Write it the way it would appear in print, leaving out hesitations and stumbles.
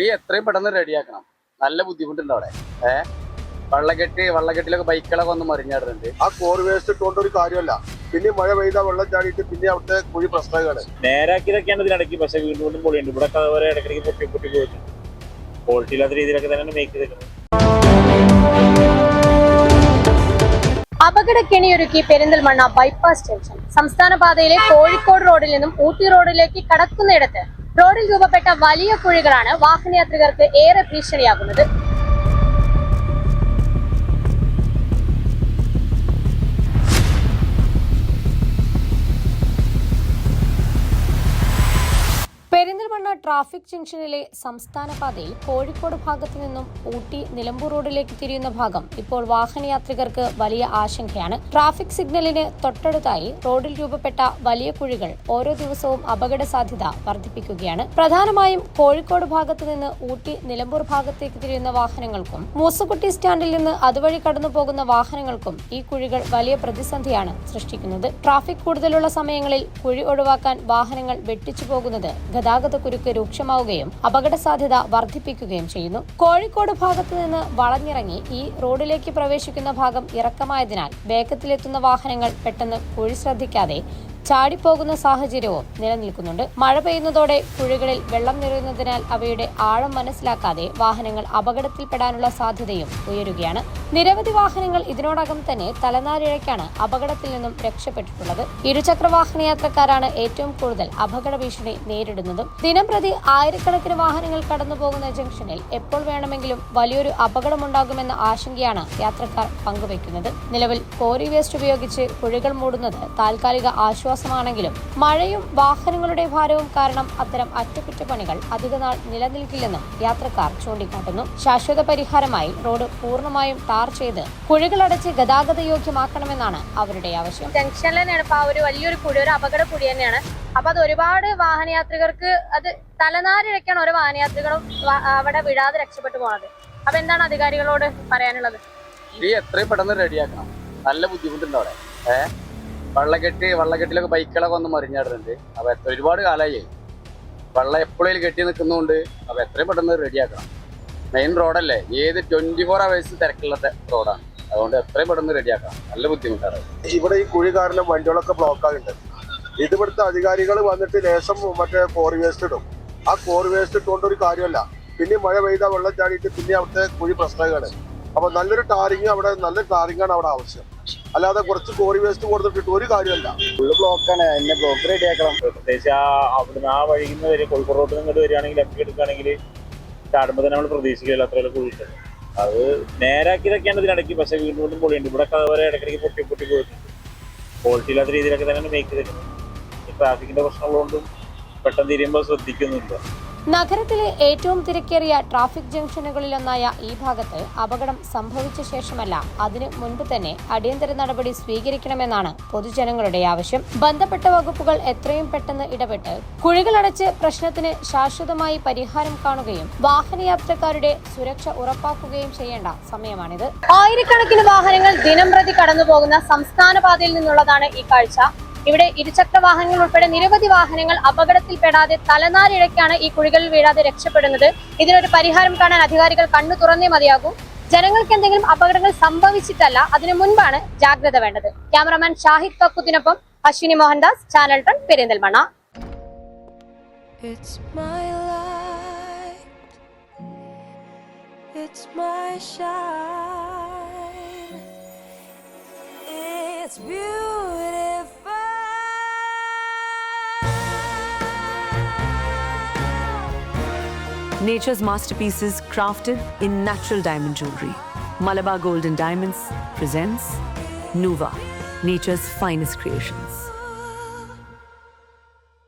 ഈ എത്രയും പെട്ടെന്ന് റെഡിയാക്കണം. നല്ല ബുദ്ധിമുട്ടുണ്ട് അവിടെ. വള്ളക്കെട്ടിലൊക്കെ ബൈക്കുകളൊക്കെ വന്ന് മറിഞ്ഞാടുന്നുണ്ട്. ആ കോറി വേസ്റ്റ് ഇട്ടുകൊണ്ട് ഒരു കാര്യമല്ല. പിന്നെ മഴ പെയ്താൽ വെള്ളം ചാടിയിട്ട് പിന്നെ അവിടുത്തെ കുഴി പ്രശ്നമാണ്. നേരാക്കിയതൊക്കെയാണ് ഇതിനിടയ്ക്ക്, പക്ഷെ വീണ്ടും പൊളിയുണ്ട്. ഇവിടെ അതുപോലെ ഇടയ്ക്കിടയ്ക്ക് പൊട്ടി പോയിട്ടുണ്ട്. ക്വാളിറ്റി ഇല്ലാത്ത രീതിയിലൊക്കെ തന്നെയാണ് മേക്ക് ചെയ്തിരിക്കുന്നത്. അപകടക്കെണിയൊരുക്കി പെരിന്തൽമണ്ണ ബൈപ്പാസ് ജംഗ്ഷൻ. സംസ്ഥാന പാതയിലെ കോഴിക്കോട് റോഡിൽ നിന്നും ഊട്ടി റോഡിലേക്ക് കടക്കുന്നിടത്ത് റോഡിൽ രൂപപ്പെട്ട വലിയ കുഴികളാണ് വാഹനയാത്രികർക്ക് ഏറെ ഭീഷണിയാകുന്നത്. പെരിന്തൽമണ്ണ ട്രാഫിക് ജംഗ്ഷനിലെ സംസ്ഥാന പാതയിൽ കോഴിക്കോട് ഭാഗത്തു നിന്നും ഊട്ടി നിലമ്പൂർ റോഡിലേക്ക് തിരിയുന്ന ഭാഗം ഇപ്പോൾ വാഹനയാത്രികർക്ക് വലിയ ആശങ്കയാണ്. ട്രാഫിക് സിഗ്നലിന് തൊട്ടടുത്തായി റോഡിൽ രൂപപ്പെട്ട വലിയ കുഴികൾ ഓരോ ദിവസവും അപകട സാധ്യത വർദ്ധിപ്പിക്കുകയാണ്. പ്രധാനമായും കോഴിക്കോട് ഭാഗത്തു നിന്ന് ഊട്ടി നിലമ്പൂർ ഭാഗത്തേക്ക് തിരിയുന്ന വാഹനങ്ങൾക്കും മൂസക്കുട്ടി സ്റ്റാൻഡിൽ നിന്ന് അതുവഴി കടന്നു പോകുന്ന വാഹനങ്ങൾക്കും ഈ കുഴികൾ വലിയ പ്രതിസന്ധിയാണ് സൃഷ്ടിക്കുന്നത്. ട്രാഫിക് കൂടുതലുള്ള സമയങ്ങളിൽ കുഴി ഒഴിവാക്കാൻ വാഹനങ്ങൾ വെട്ടിച്ചു പോകുന്നത് ഗതാഗതക്കുരുക്ക് രൂക്ഷമാവുകയും അപകട സാധ്യത വർദ്ധിപ്പിക്കുകയും ചെയ്യുന്നു. കോഴിക്കോട് ഭാഗത്തു നിന്ന് വളഞ്ഞിറങ്ങി ഈ റോഡിലേക്ക് പ്രവേശിക്കുന്ന ഭാഗം ഇറക്കമായതിനാൽ വേഗത്തിലെത്തുന്ന വാഹനങ്ങൾ പെട്ടെന്ന് കുഴി ശ്രദ്ധിക്കാതെ ചാടിപ്പോകുന്ന സാഹചര്യവും നിലനിൽക്കുന്നുണ്ട്. മഴ പെയ്യുന്നതോടെ കുഴികളിൽ വെള്ളം നിറയുന്നതിനാൽ അവയുടെ ആഴം മനസ്സിലാക്കാതെ വാഹനങ്ങൾ അപകടത്തിൽപ്പെടാനുള്ള സാധ്യതയും ഉയരുകയാണ്. നിരവധി വാഹനങ്ങൾ ഇതിനോടകം തന്നെ തലനാരിഴയ്ക്കാണ് അപകടത്തിൽ നിന്നും രക്ഷപ്പെട്ടിട്ടുള്ളത്. ഇരുചക്ര വാഹനയാത്രക്കാരാണ് ഏറ്റവും കൂടുതൽ അപകട ഭീഷണി നേരിടുന്നതും. ദിനംപ്രതി ആയിരക്കണക്കിന് വാഹനങ്ങൾ കടന്നുപോകുന്ന ജംഗ്ഷനിൽ എപ്പോൾ വേണമെങ്കിലും വലിയൊരു അപകടമുണ്ടാകുമെന്ന ആശങ്കയാണ് യാത്രക്കാർ പങ്കുവയ്ക്കുന്നത്. നിലവിൽ കോറി വേസ്റ്റ് ഉപയോഗിച്ച് കുഴികൾ മൂടുന്നത് താൽക്കാലിക ആശ്വാസമാണെങ്കിലും മഴയും വാഹനങ്ങളുടെ ഭാരവും കാരണം അത്തരം അറ്റകുറ്റപ്പണികൾ അധികനാൾ നിലനിൽക്കില്ലെന്നും യാത്രക്കാർ ചൂണ്ടിക്കാട്ടുന്നു. ശാശ്വത പരിഹാരമായി റോഡ് പൂർണ്ണമായും ടാർ ചെയ്ത് കുഴികളടച്ച് ഗതാഗത യോഗ്യമാക്കണമെന്നാണ് അവരുടെ ആവശ്യം. ജംഗ്ഷനിൽ തന്നെയാണ് ഇപ്പൊ ഒരു വലിയൊരു കുഴി, ഒരു അപകട കുഴി തന്നെയാണ്. അപ്പൊ അത് ഒരുപാട് വാഹനയാത്രികർക്ക് അത് തലനാരിഴയ്ക്കാണ് ഓരോ വാഹനയാത്രികളും അവിടെ വിടാതെ രക്ഷപ്പെട്ടു പോണത്. അപ്പൊ എന്താണ് അധികാരികളോട് പറയാനുള്ളത്? ഈ എത്രയും പെട്ടെന്ന് റെഡിയാക്കണം. നല്ല ബുദ്ധിമുട്ടുണ്ട് അവിടെ. വള്ളക്കെട്ടിലൊക്കെ ബൈക്കുകളൊക്കെ വന്ന് മറിഞ്ഞാടുന്നുണ്ട്. അപ്പൊ ഒരുപാട് കാലമായി വെള്ളം എപ്പോഴും കെട്ടി നിൽക്കുന്നതുകൊണ്ട് അപ്പൊ എത്രയും പെട്ടെന്ന് റെഡിയാക്കണം. മെയിൻ റോഡല്ലേ, ഏത് 24 hours തിരക്കുള്ള റോഡാണ്. അതുകൊണ്ട് എത്രയും പെട്ടെന്ന് റെഡിയാക്കണം. നല്ല ബുദ്ധിമുട്ടാണ്. ഇവിടെ ഈ കുഴി കാരണം വണ്ടികളൊക്കെ ബ്ലോക്ക് ആകുന്നുണ്ട്. ഇവിടുത്തെ അധികാരികൾ വന്നിട്ട് ലേശം മറ്റേ കോറി വേസ്റ്റ് ഇടും. ആ കോറി വേസ്റ്റ് ഇട്ടുകൊണ്ട് ഒരു കാര്യമല്ല. പിന്നെ മഴ പെയ്താൽ വെള്ളം ചാടിയിട്ട് പിന്നെ അവിടുത്തെ കുഴി പ്രശ്നമാണ്. അപ്പൊ നല്ലൊരു ടാറിങ് ആണ് അവിടെ ആവശ്യം. അല്ലാതെ കുറച്ച് കോറി വേസ്റ്റ് കൊടുത്തിട്ട് ഒരു കാര്യമല്ല. ഫുള്ള് ബ്ലോക്കാണ്. എന്നെ ബ്ലോക്ക് റെഡിയാക്കണം. പ്രത്യേകിച്ച് അവിടുന്ന് ആ വഴിന്ന് വരെ കോഴിക്കോട് റോഡിൽ നിന്ന് വരികയാണെങ്കിൽ ലെഫ്റ്റ് എടുക്കുകയാണെങ്കിൽ ചാടുമ്പോൾ തന്നെ നമ്മൾ പ്രതീക്ഷിക്കില്ല അത്രയുള്ള കുഴിയിട്ടുണ്ട്. അത് നേരാക്കിയതൊക്കെയാണ് ഇതിനിടയ്ക്ക്, പക്ഷെ വീണ്ടും പൊളിയുണ്ട്. ഇവിടെ അതുപോലെ ഇടയ്ക്കിടയ്ക്ക് പൊട്ടി പോയിട്ടുണ്ട്. ക്വാളിറ്റി ഇല്ലാത്ത രീതിയിലൊക്കെ തന്നെയാണ് മേക്ക് ചെയ്തിരിക്കുന്നത്. ഈ ട്രാഫിക്കിന്റെ പ്രശ്നമുള്ളതുകൊണ്ടും പെട്ടെന്ന് തിരിയുമ്പോൾ ശ്രദ്ധിക്കുന്നില്ല. നഗരത്തിലെ ഏറ്റവും തിരക്കേറിയ ട്രാഫിക് ജംഗ്ഷനുകളിലൊന്നായ ഈ ഭാഗത്ത് അപകടം സംഭവിച്ച ശേഷമല്ല, അതിനു മുൻപ് തന്നെ അടിയന്തര നടപടി സ്വീകരിക്കണമെന്നാണ് പൊതുജനങ്ങളുടെ ആവശ്യം. ബന്ധപ്പെട്ട വകുപ്പുകൾ എത്രയും പെട്ടെന്ന് ഇടപെട്ട് കുഴികളടച്ച് പ്രശ്നത്തിന് ശാശ്വതമായി പരിഹാരം കാണുകയും വാഹനയാത്രക്കാരുടെ സുരക്ഷ ഉറപ്പാക്കുകയും ചെയ്യേണ്ട സമയമാണിത്. ആയിരക്കണക്കിന് വാഹനങ്ങൾ ദിനംപ്രതി കടന്നുപോകുന്ന സംസ്ഥാന പാതയിൽ നിന്നുള്ളതാണ് ഈ കാഴ്ച. ഇവിടെ ഇരുചക്ര വാഹനങ്ങൾ ഉൾപ്പെടെ നിരവധി വാഹനങ്ങൾ അപകടത്തിൽപ്പെടാതെ തലനാരിഴയ്ക്കാണ് ഈ കുഴികളിൽ വീഴാതെ രക്ഷപ്പെടുന്നത്. ഇതിനൊരു പരിഹാരം കാണാൻ അധികാരികൾ കണ്ണു തുറന്നേ മതിയാകൂ. ജനങ്ങൾക്ക് എന്തെങ്കിലും അപകടങ്ങൾ സംഭവിച്ചിട്ടല്ല, അതിനു മുൻപാണ് ജാഗ്രത വേണ്ടത്. ക്യാമറമാൻ ഷാഹിദ് കക്കുത്തിനൊപ്പം Ashwini Mohandas, channel 10 Perinthalmanna. Nature's masterpieces crafted in natural diamond jewelry. Malabar Gold and Diamonds presents Nuva, nature's finest creations.